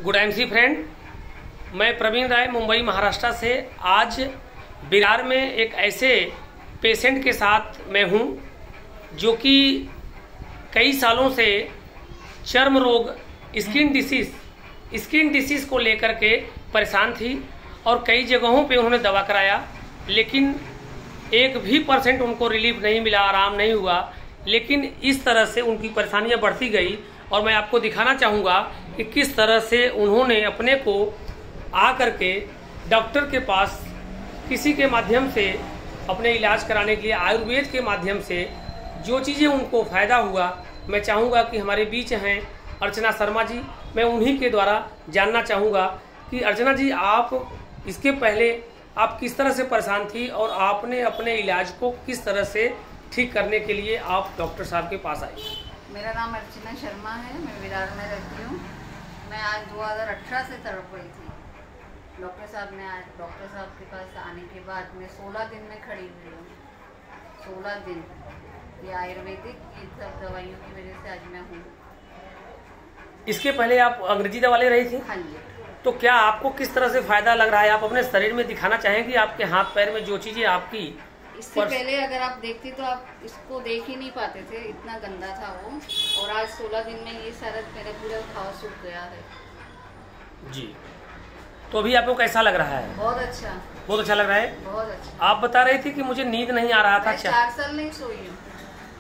Good MC friend, मैं प्रवीण राय मुंबई महाराष्ट्र से आज बिहार में एक ऐसे पेशेंट के साथ मैं हूं जो कि कई सालों से चर्म रोग स्किन डिसीज़ को लेकर के परेशान थी और कई जगहों पे उन्होंने दवा कराया, लेकिन एक भी % उनको रिलीफ नहीं मिला, आराम नहीं हुआ। लेकिन इस तरह से उनकी परेशानियां बढ़ती गई और मैं आपको दिखाना चाहूँगा कि किस तरह से उन्होंने अपने को आ करके डॉक्टर के पास किसी के माध्यम से अपने इलाज कराने के लिए आयुर्वेद के माध्यम से जो चीज़ें उनको फ़ायदा हुआ, मैं चाहूँगा कि हमारे बीच हैं अर्चना शर्मा जी। मैं उन्हीं के द्वारा जानना चाहूँगा कि अर्चना जी, आप इसके पहले आप किस तरह से परेशान थी और आपने अपने इलाज को किस तरह से ठीक करने के लिए आप डॉक्टर साहब के पास आई? मेरा नाम अर्चना शर्मा है, मैं विरार में रहती हूँ। मैं आज 2018 से तड़प रही थी। डॉक्टर साहब के पास आने के बाद मैं 16 दिन में खड़ी हुई हूँ। 16 दिन ये आयुर्वेदिक इन सब दवाइयों की वजह से आज मैं हूँ। इसके पहले आप अंग्रेजी दवा ले रही थी? हाँ जी। तो क्या आपको किस तरह से फायदा लग रहा है? आप अपने शरीर में दिखाना चाहेंगे आपके हाथ पैर में जो चीजें आपकी इससे पहले अगर आप देखती तो आप इसको देख ही नहीं पाते थे, इतना गंदा था वो। और आज 16 दिन में ये सारा मेरा पूरा घाव सूख गया है जी। तो अभी आपको कैसा लग रहा है? बहुत अच्छा, बहुत अच्छा लग रहा है। बहुत अच्छा। आप बता रही थी कि मुझे नींद नहीं आ रहा था। 4 साल नहीं सोई हूँ।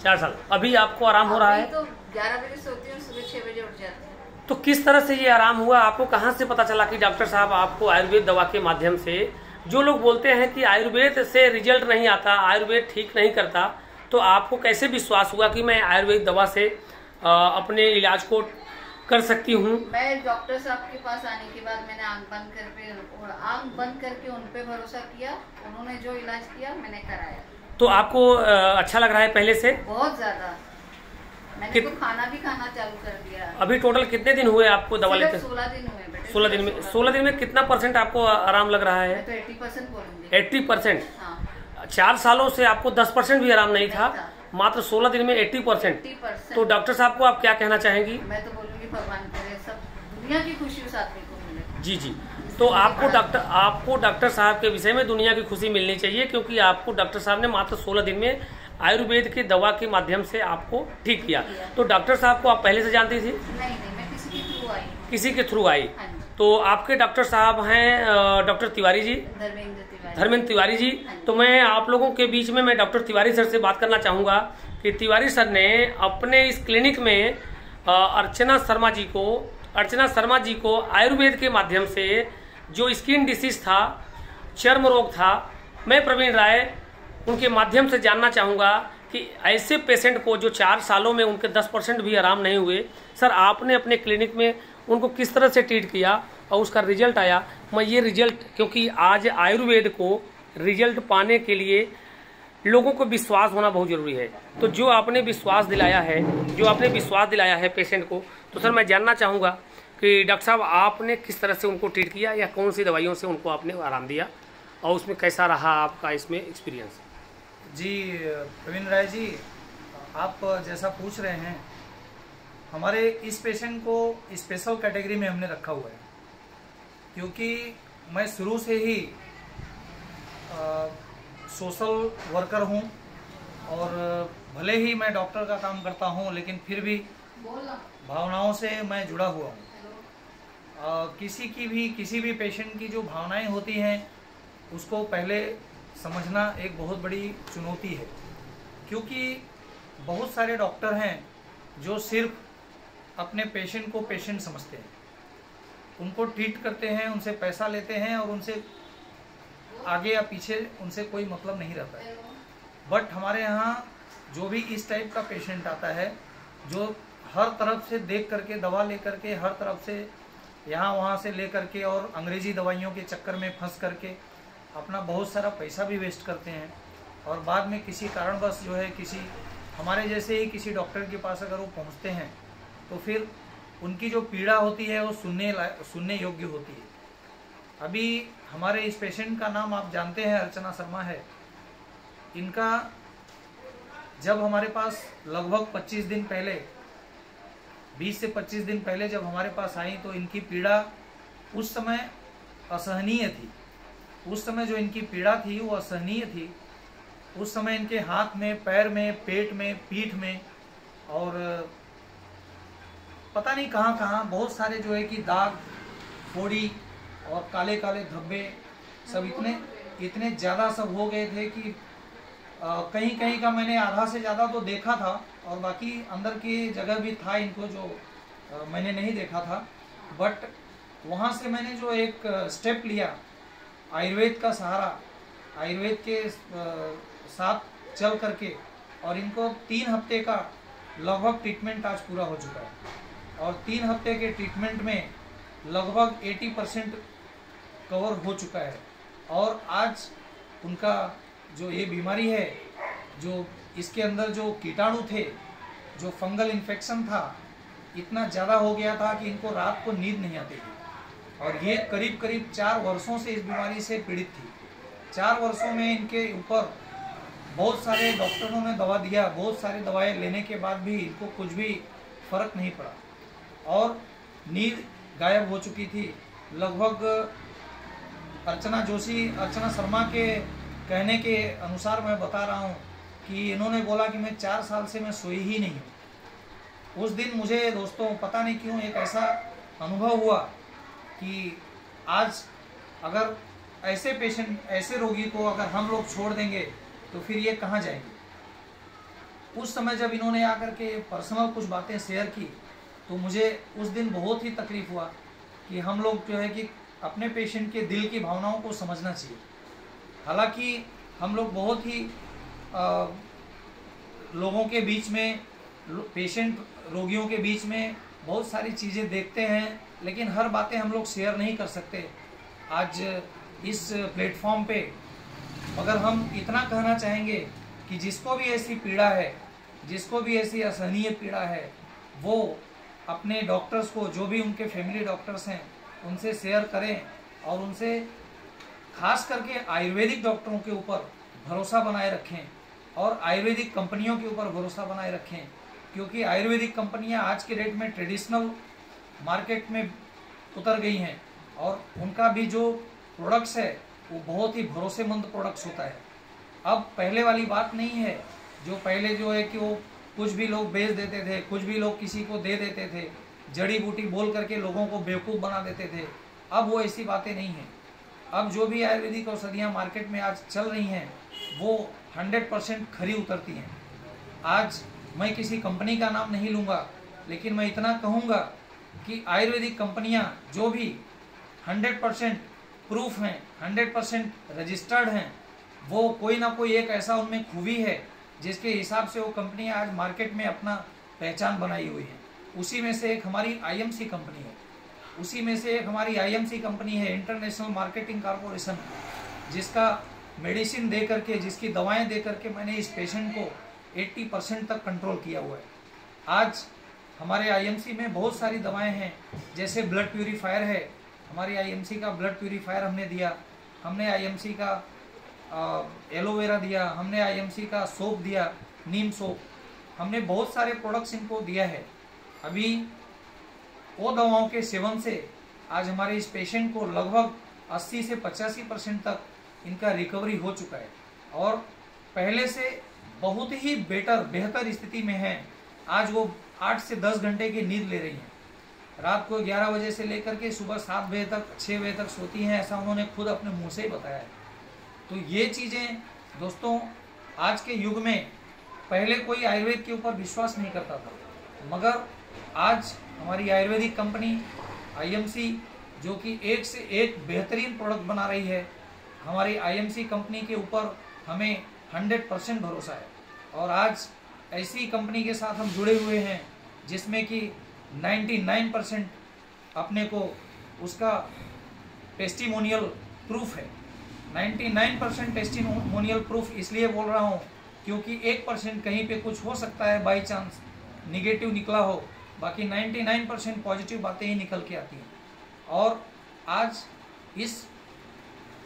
4 साल। अभी आपको आराम हो रहा है? तो 11 बजे सोती हूँ, सुबह 6 बजे उठ जाती हूँ। तो किस तरह से ये आराम हुआ? आपको कहाँ से पता चला कि डॉक्टर साहब आपको आयुर्वेद दवा के माध्यम से, जो लोग बोलते हैं कि आयुर्वेद से रिजल्ट नहीं आता, आयुर्वेद ठीक नहीं करता, तो आपको कैसे विश्वास हुआ कि मैं आयुर्वेद दवा से अपने इलाज को कर सकती हूँ? मैं डॉक्टर साहब के पास आने के बाद मैंने आंख बंद करके उन पे भरोसा किया। उन्होंने जो इलाज किया मैंने कराया। तो आपको अच्छा लग रहा है पहले से? बहुत ज्यादा। मैंने तो खाना भी खाना चालू कर दिया। अभी टोटल कितने दिन हुए आपको दवा लेते? 16 दिन हुए बेटे। 16 दिन में कितना % आपको आराम लग रहा है? मैं तो 80% बोलूंगी। 80%? हाँ। 4 सालों से आपको 10% भी आराम नहीं था, मात्र 16 दिन में 80%। तो डॉक्टर साहब को आप क्या कहना चाहेंगी? मैं तो बोलूंगी भगवान करे सब दुनिया की खुशी उस आदमी को मिले। जी जी। तो आपको डॉक्टर साहब के विषय में दुनिया की खुशी मिलनी चाहिए, क्योंकि आपको डॉक्टर साहब ने मात्र 16 दिन में आयुर्वेद की दवा के माध्यम से आपको ठीक किया। तो डॉक्टर साहब को आप पहले से जानती थी? नहीं, मैं किसी के थ्रू आई। हाँ। तो आपके डॉक्टर साहब हैं डॉक्टर तिवारी जी, धर्मेंद्र तिवारी जी। तो मैं आप लोगों के बीच में मैं डॉक्टर तिवारी सर से बात करना चाहूँगा कि तिवारी सर ने अपने इस क्लिनिक में अर्चना शर्मा जी को आयुर्वेद के माध्यम से जो स्किन डिसीज था, चर्म रोग था, मैं प्रवीण राय उनके माध्यम से जानना चाहूँगा कि ऐसे पेशेंट को जो 4 सालों में उनके 10% भी आराम नहीं हुए, सर आपने अपने क्लिनिक में उनको किस तरह से ट्रीट किया और उसका रिजल्ट आया। मैं ये रिजल्ट, क्योंकि आज आयुर्वेद को रिजल्ट पाने के लिए लोगों को विश्वास होना बहुत ज़रूरी है, तो जो आपने विश्वास दिलाया है पेशेंट को, तो सर मैं जानना चाहूँगा कि डॉक्टर साहब आपने किस तरह से उनको ट्रीट किया या कौन सी दवाइयों से उनको आपने आराम दिया और उसमें कैसा रहा आपका इसमें एक्सपीरियंस? जी प्रवीण राय जी, आप जैसा पूछ रहे हैं, हमारे इस पेशेंट को स्पेशल कैटेगरी में हमने रखा हुआ है, क्योंकि मैं शुरू से ही सोशल वर्कर हूं और भले ही मैं डॉक्टर का काम करता हूं, लेकिन फिर भी भावनाओं से मैं जुड़ा हुआ हूं। किसी भी पेशेंट की जो भावनाएं होती हैं उसको पहले समझना एक बहुत बड़ी चुनौती है, क्योंकि बहुत सारे डॉक्टर हैं जो सिर्फ अपने पेशेंट को पेशेंट समझते हैं, उनको ट्रीट करते हैं, उनसे पैसा लेते हैं और उनसे आगे या पीछे उनसे कोई मतलब नहीं रहता है। बट हमारे यहाँ जो भी इस टाइप का पेशेंट आता है, जो हर तरफ से देख करके दवा लेकर के, हर तरफ से यहाँ वहाँ से ले करके और अंग्रेजी दवाइयों के चक्कर में फंस करके अपना बहुत सारा पैसा भी वेस्ट करते हैं, और बाद में किसी कारणवश जो है हमारे जैसे ही किसी डॉक्टर के पास अगर वो पहुंचते हैं तो फिर उनकी जो पीड़ा होती है वो सुनने योग्य होती है। अभी हमारे इस पेशेंट का नाम आप जानते हैं, अर्चना शर्मा है। इनका जब हमारे पास लगभग 25 दिन पहले 20 से 25 दिन पहले जब हमारे पास आई तो इनकी पीड़ा उस समय असहनीय थी। उस समय जो इनकी पीड़ा थी वो असहनीय थी। उस समय इनके हाथ में, पैर में, पेट में, पीठ में और पता नहीं कहाँ कहाँ बहुत सारे जो है कि दाग, फोड़ी और काले काले धब्बे सब इतने ज़्यादा सब हो गए थे कि कहीं कहीं का मैंने आधा से ज़्यादा तो देखा था और बाकी अंदर की जगह भी था इनको जो मैंने नहीं देखा था। बट वहाँ से मैंने जो एक स्टेप लिया आयुर्वेद का सहारा, आयुर्वेद के साथ चल करके, और इनको 3 हफ्ते का लगभग ट्रीटमेंट आज पूरा हो चुका है और 3 हफ्ते के ट्रीटमेंट में लगभग 80% कवर हो चुका है। और आज उनका जो ये बीमारी है, जो इसके अंदर जो कीटाणु थे, जो फंगल इन्फेक्शन था, इतना ज़्यादा हो गया था कि इनको रात को नींद नहीं आती थी। और ये करीब करीब 4 वर्षों से इस बीमारी से पीड़ित थी। 4 वर्षों में इनके ऊपर बहुत सारे डॉक्टरों ने दवा दिया, बहुत सारी दवाएं लेने के बाद भी इनको कुछ भी फर्क नहीं पड़ा और नींद गायब हो चुकी थी। लगभग अर्चना शर्मा के कहने के अनुसार मैं बता रहा हूँ कि इन्होंने बोला कि मैं 4 साल से मैं सोई ही नहीं हूँ। उस दिन मुझे दोस्तों पता नहीं क्यों एक ऐसा अनुभव हुआ कि आज अगर ऐसे पेशेंट, ऐसे रोगी को अगर हम लोग छोड़ देंगे तो फिर ये कहाँ जाएंगे। उस समय जब इन्होंने आकर के पर्सनल कुछ बातें शेयर की तो मुझे उस दिन बहुत ही तकलीफ हुआ कि हम लोग जो है कि अपने पेशेंट के दिल की भावनाओं को समझना चाहिए। हालांकि हम लोग बहुत ही लोगों के बीच में, पेशेंट रोगियों के बीच में बहुत सारी चीज़ें देखते हैं, लेकिन हर बातें हम लोग शेयर नहीं कर सकते। आज इस प्लेटफॉर्म पे अगर हम इतना कहना चाहेंगे कि जिसको भी ऐसी पीड़ा है, जिसको भी ऐसी असहनीय पीड़ा है, वो अपने डॉक्टर्स को, जो भी उनके फैमिली डॉक्टर्स हैं, उनसे शेयर करें और उनसे खास करके आयुर्वेदिक डॉक्टरों के ऊपर भरोसा बनाए रखें और आयुर्वेदिक कंपनियों के ऊपर भरोसा बनाए रखें, क्योंकि आयुर्वेदिक कंपनियां आज के डेट में ट्रेडिशनल मार्केट में उतर गई हैं और उनका भी जो प्रोडक्ट्स है वो बहुत ही भरोसेमंद प्रोडक्ट्स होता है। अब पहले वाली बात नहीं है, जो पहले जो है कि वो कुछ भी लोग बेच देते थे, कुछ भी लोग किसी को दे देते थे, जड़ी बूटी बोल करके लोगों को बेवकूफ़ बना देते थे। अब वो ऐसी बातें नहीं हैं। अब जो भी आयुर्वेदिक औषधियाँ मार्केट में आज चल रही हैं वो 100% खरी उतरती हैं। आज मैं किसी कंपनी का नाम नहीं लूँगा, लेकिन मैं इतना कहूँगा कि आयुर्वेदिक कंपनियाँ जो भी 100% प्रूफ हैं, 100% रजिस्टर्ड हैं, वो कोई ना कोई एक ऐसा उनमें खूबी है जिसके हिसाब से वो कंपनियाँ आज मार्केट में अपना पहचान बनाई हुई है। उसी में से एक हमारी आईएमसी कंपनी है, उसी में से एक हमारी आईएमसी कंपनी है, इंटरनेशनल मार्केटिंग कॉरपोरेशन, जिसका मेडिसिन दे करके, जिसकी दवाएं दे करके मैंने इस पेशेंट को 80% तक कंट्रोल किया हुआ है। आज हमारे आईएमसी में बहुत सारी दवाएं हैं, जैसे ब्लड प्यूरीफायर है, हमारी आईएमसी का ब्लड प्यूरीफायर हमने दिया, हमने आईएमसी का एलोवेरा दिया, हमने आईएमसी का सोप दिया, नीम सोप, हमने बहुत सारे प्रोडक्ट्स इनको दिया है। अभी वो दवाओं के सेवन से आज हमारे इस पेशेंट को लगभग 80 से 85% तक इनका रिकवरी हो चुका है और पहले से बहुत ही बेहतर स्थिति में है। आज वो 8 से 10 घंटे की नींद ले रही हैं। रात को 11 बजे से लेकर के सुबह 7 बजे तक, 6 बजे तक सोती हैं, ऐसा उन्होंने खुद अपने मुंह से ही बताया है। तो ये चीज़ें दोस्तों आज के युग में, पहले कोई आयुर्वेद के ऊपर विश्वास नहीं करता था, मगर आज हमारी आयुर्वेदिक कंपनी आईएमसी जो कि एक से एक बेहतरीन प्रोडक्ट बना रही है, हमारी आईएमसी कंपनी के ऊपर हमें 100% भरोसा है। और आज ऐसी कंपनी के साथ हम जुड़े हुए हैं जिसमें कि 99% अपने को उसका टेस्टिमोनियल प्रूफ है। 99% टेस्टिमोनियल प्रूफ इसलिए बोल रहा हूँ क्योंकि 1% कहीं पे कुछ हो सकता है, बाई चांस निगेटिव निकला हो, बाकी 99% पॉजिटिव बातें ही निकल के आती हैं। और आज इस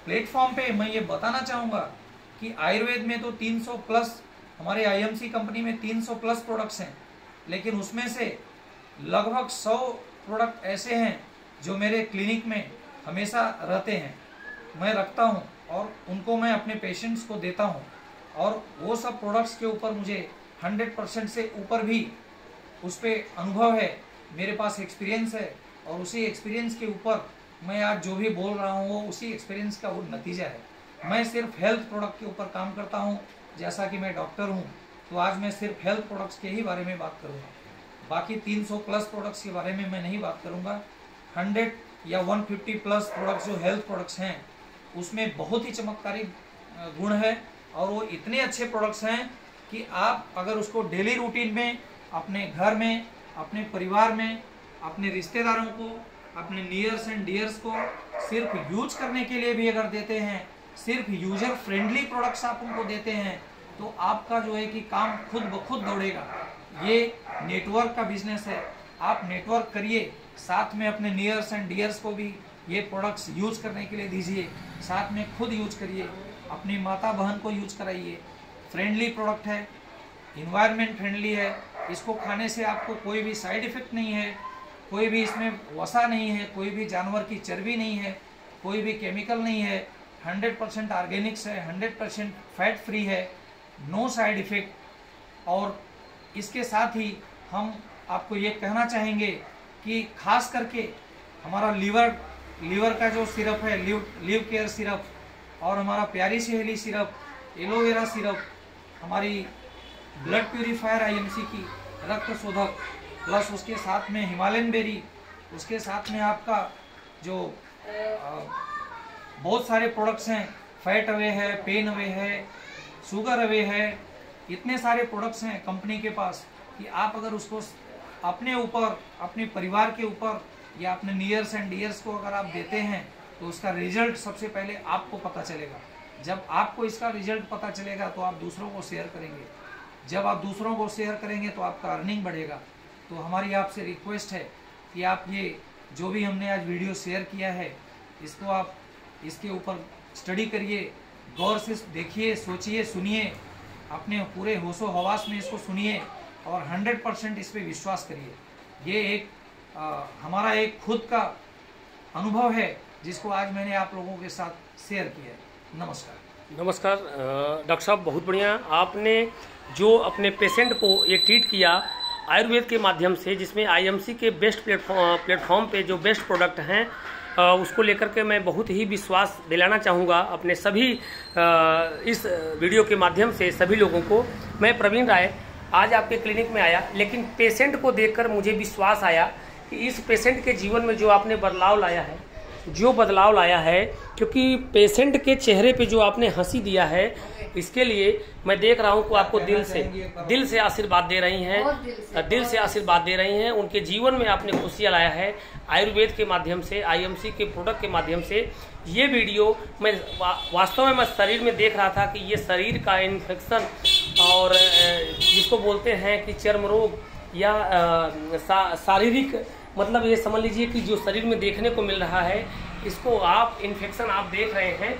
प्लेटफॉर्म पे मैं ये बताना चाहूँगा कि आयुर्वेद में तो 300 प्लस, हमारे आईएमसी कंपनी में 300 प्लस प्रोडक्ट्स हैं, लेकिन उसमें से लगभग 100 प्रोडक्ट ऐसे हैं जो मेरे क्लिनिक में हमेशा रहते हैं, मैं रखता हूं और उनको मैं अपने पेशेंट्स को देता हूं। और वो सब प्रोडक्ट्स के ऊपर मुझे 100% से ऊपर भी उस पर अनुभव है, मेरे पास एक्सपीरियंस है। और उसी एक्सपीरियंस के ऊपर मैं आज जो भी बोल रहा हूँ वो उसी एक्सपीरियंस का वो नतीजा है। मैं सिर्फ हेल्थ प्रोडक्ट के ऊपर काम करता हूँ, जैसा कि मैं डॉक्टर हूँ, तो आज मैं सिर्फ हेल्थ प्रोडक्ट्स के ही बारे में बात करूँगा। बाकी 300 प्लस प्रोडक्ट्स के बारे में मैं नहीं बात करूँगा। 100 या 150 प्लस प्रोडक्ट्स जो हेल्थ प्रोडक्ट्स हैं उसमें बहुत ही चमत्कारी गुण है और वो इतने अच्छे प्रोडक्ट्स हैं कि आप अगर उसको डेली रूटीन में अपने घर में, अपने परिवार में, अपने रिश्तेदारों को, अपने नियर्स एंड डियर्स को सिर्फ यूज करने के लिए भी अगर देते हैं, सिर्फ यूजर फ्रेंडली प्रोडक्ट्स आप उनको देते हैं, तो आपका जो है कि काम खुद ब खुद दौड़ेगा। ये नेटवर्क का बिजनेस है, आप नेटवर्क करिए, साथ में अपने नियर्स एंड डियर्स को भी ये प्रोडक्ट्स यूज करने के लिए दीजिए, साथ में खुद यूज करिए, अपनी माता बहन को यूज कराइए। फ्रेंडली प्रोडक्ट है, इन्वायरमेंट फ्रेंडली है, इसको खाने से आपको कोई भी साइड इफेक्ट नहीं है, कोई भी इसमें वसा नहीं है, कोई भी जानवर की चर्बी नहीं है, कोई भी केमिकल नहीं है, 100% ऑर्गेनिक्स है, 100% फैट फ्री है, नो साइड इफेक्ट। और इसके साथ ही हम आपको ये कहना चाहेंगे कि खास करके हमारा लीवर का जो सिरप है, लिव केयर सिरप, और हमारा प्यारी सहेली सिरप, एलोवेरा सिरप, हमारी ब्लड प्यूरीफायर IMC की रक्त शोधक, प्लस उसके साथ में हिमालयन बेरी, उसके साथ में आपका जो बहुत सारे प्रोडक्ट्स हैं, फैट अवे है, पेन अवे है, शुगर अवे है, इतने सारे प्रोडक्ट्स हैं कंपनी के पास कि आप अगर उसको अपने ऊपर, अपने परिवार के ऊपर या अपने नियर्स एंड डियर्स को अगर आप देते हैं तो उसका रिजल्ट सबसे पहले आपको पता चलेगा। जब आपको इसका रिजल्ट पता चलेगा तो आप दूसरों को शेयर करेंगे, जब आप दूसरों को शेयर करेंगे तो आपका अर्निंग बढ़ेगा। तो हमारी आपसे रिक्वेस्ट है कि आप ये जो भी हमने आज वीडियो शेयर किया है, इसको आप इसके ऊपर स्टडी करिए, गौर से देखिए, सोचिए, सुनिए, अपने पूरे होशो हवास में इसको सुनिए और 100% इस पर विश्वास करिए। ये एक हमारा एक खुद का अनुभव है जिसको आज मैंने आप लोगों के साथ शेयर किया है। नमस्कार। नमस्कार डॉक्टर साहब, बहुत बढ़िया। आपने जो अपने पेशेंट को ये ट्रीट किया आयुर्वेद के माध्यम से, जिसमें IMC के बेस्ट प्लेटफॉर्म पे जो बेस्ट प्रोडक्ट हैं उसको लेकर के मैं बहुत ही विश्वास दिलाना चाहूँगा अपने सभी इस वीडियो के माध्यम से सभी लोगों को। मैं प्रवीण राय आज आपके क्लिनिक में आया, लेकिन पेशेंट को देखकर मुझे विश्वास आया कि इस पेशेंट के जीवन में जो आपने बदलाव लाया है, क्योंकि पेशेंट के चेहरे पे जो आपने हंसी दिया है, इसके लिए मैं देख रहा हूँ कि आपको दिल से आशीर्वाद दे रही हैं, दिल से आशीर्वाद दे रही हैं। उनके जीवन में आपने खुशियाँ लाया है आयुर्वेद के माध्यम से, IMC के प्रोडक्ट के माध्यम से। ये वीडियो मैं वास्तव में मैं शरीर में देख रहा था कि ये शरीर का इन्फेक्शन और जिसको बोलते हैं कि चर्म रोग या शारीरिक, मतलब ये समझ लीजिए कि जो शरीर में देखने को मिल रहा है, इसको आप इन्फेक्शन आप देख रहे हैं।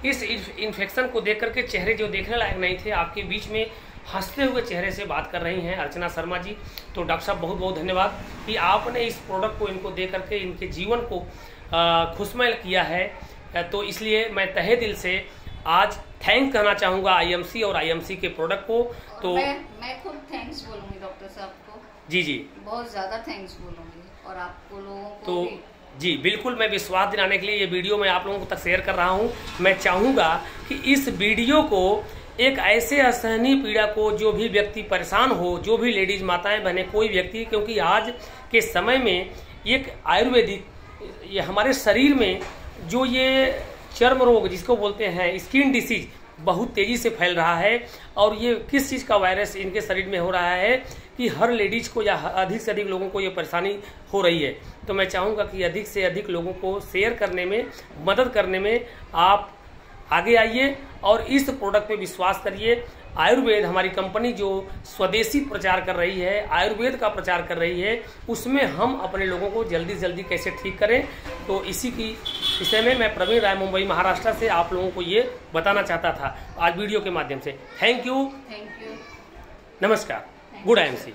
इस इन्फेक्शन को देख करके चेहरे जो देखने लायक नहीं थे, आपके बीच में हंसते हुए चेहरे से बात कर रही हैं अर्चना शर्मा जी। तो डॉक्टर साहब बहुत बहुत धन्यवाद कि आपने इस प्रोडक्ट को इनको दे करके इनके जीवन को खुशमय किया है। तो इसलिए मैं तहे दिल से आज थैंक करना चाहूँगा IMC और IMC के प्रोडक्ट को। तो मैं खुद थैंक्स बोलूँगी डॉक्टर साहब को। जी बहुत ज़्यादा थैंक्स बोलूँगी, और आपको लोगों को तो जी बिल्कुल, मैं विश्वास दिलाने के लिए ये वीडियो मैं आप लोगों तक शेयर कर रहा हूँ। मैं चाहूँगा कि इस वीडियो को एक ऐसे असहनीय पीड़ा को, जो भी व्यक्ति परेशान हो, जो भी लेडीज माताएं बहनें, कोई व्यक्ति, क्योंकि आज के समय में एक आयुर्वेदिक ये हमारे शरीर में जो ये चर्म रोग जिसको बोलते हैं स्किन डिसीज बहुत तेज़ी से फैल रहा है। और ये किस चीज़ का वायरस इनके शरीर में हो रहा है कि हर लेडीज को या अधिक से अधिक लोगों को ये परेशानी हो रही है। तो मैं चाहूँगा कि अधिक से अधिक लोगों को शेयर करने में, मदद करने में आप आगे आइए और इस प्रोडक्ट पे विश्वास करिए। आयुर्वेद हमारी कंपनी जो स्वदेशी प्रचार कर रही है, आयुर्वेद का प्रचार कर रही है, उसमें हम अपने लोगों को जल्दी से जल्दी कैसे ठीक करें। तो इसी की विषय में मैं प्रवीण राय मुंबई महाराष्ट्र से आप लोगों को ये बताना चाहता था आज वीडियो के माध्यम से। थैंक यू, थैंक यू, नमस्कार, गुड IMC।